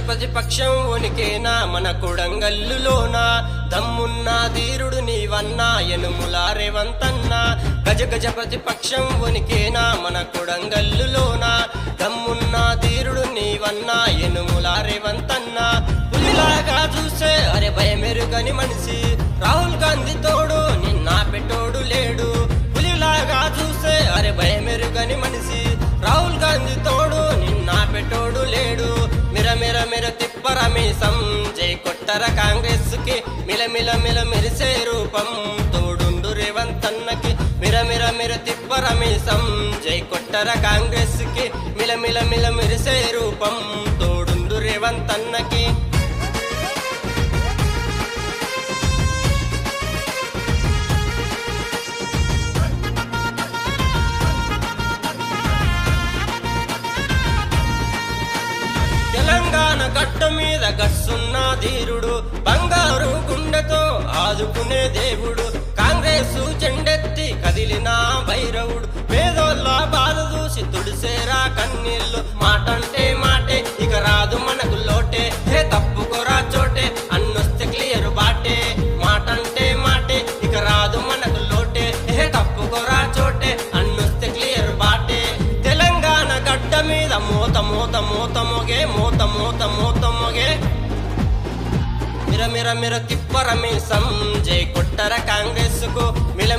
ప్రతిపక్షం ఉనికేనా మన కొడంగల్లులోన దమ్మున్న ధీరుడు నీవన్నా యనుముల రేవంతన్నా గజ ప్రతిపక్షం ఉనికేనా మన కొడంగల్లులోన దమ్మున్న ధీరుడు నీవన్నా యనుముల రేవంతన్నా పులిలాగా చూసే అరే భయమెరుగని మనిషి రాహుల్ గాంధీ తోడు నిన్న పెట్టోడు లేడు పులిలాగా చూసే అరే భయమెరుగని మనిషి రాహుల్ గాంధీ తోడు నిన్న పెట్టోడు లేడు మిర తిప్పరమీసం జై కొట్టర కాంగ్రెస్ కి మిల మెరిసే రూపం తోడుండు రేవంతన్నకి మిర తిప్పరమీసం జై కొట్టర కాంగ్రెస్ కి మిల మెరిసే రూపం తోడుండు రేవంతన్నకి తెలంగాణ గడ్డ మీద గస్సున్న ధీరుడు బంగారు గుండెతో ఆదుకునే దేవుడు కాంగ్రెసు జెండెత్తి కదిలిన భైరవుడు పేదోళ్ళ బాధ చూసి తుడిసేరా కన్నీళ్ళు మాటంటే మాటే ఇక రాదు మనకు లోటే హే తప్పుకోరా చోటే అన్నొస్తే క్లియర్ బాటే మాటంటే మాటే ఇక రాదు మనకు లోటే హే తప్పుకోరా చోటే అన్నొస్తే క్లియర్ బాటే తెలంగాణ గడ్డ మీద మోత మోగే మిర తిప్పరమీసం జై కొట్టర కాంగ్రెస్ కు మిల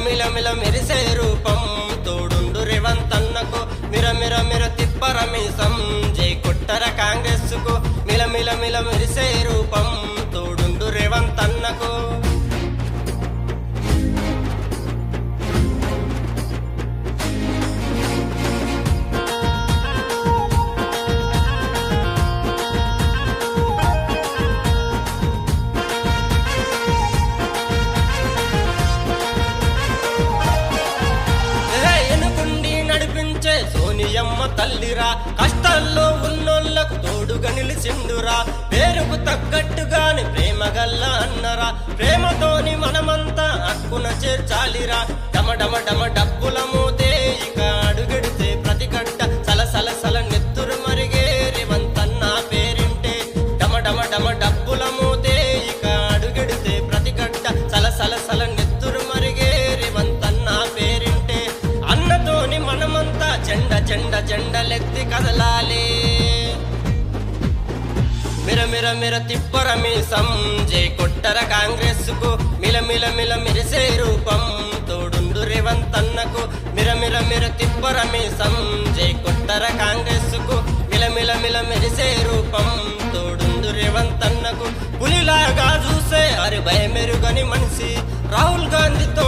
మెరిసే రూపం తోడుండు రేవంతన్నకు మిర తిప్పరమీసం జై కొట్టర కాంగ్రెస్ కు మిల మెరిసే రూపం తోడుండు రేవంతన్నకు సోనియమ్మ తల్లిరా కష్టాల్లో ఉన్నోళ్లకు తోడుగా నిలిచిండురా పేరుకు తగ్గట్టుగాని ప్రేమ గల్ల అన్నరా ప్రేమతోని మనమంతా హక్కున చేర్చాలిరా డమ డబ్బుల మోతే ఇక అడుగెడితే ప్రతి గడ్డ సల నెత్తురు మరిగే రేవంతన్న పేరింటే డమ డబ్బుల మోతే ఇక అడుగెడితే ప్రతి గడ్డ సల నెత్తురు మరిగే రేవంతన్న పేరింటే అన్నతోని మనమంతా జెండలెత్తి కదలాలి మిర తిప్పరమీసం జై కొట్టర కాంగ్రెస్ కు మిల మెరిసే రూపం తోడుండు రేవంతన్నకు మిర తిప్పరమీసం జై కొట్టర కాంగ్రెస్ కు మిల మెరిసే రూపం తోడుండు రేవంతన్నకు పులిలాగా చూసే అరే భయమెరుగని మనిషి రాహుల్ గాంధీతో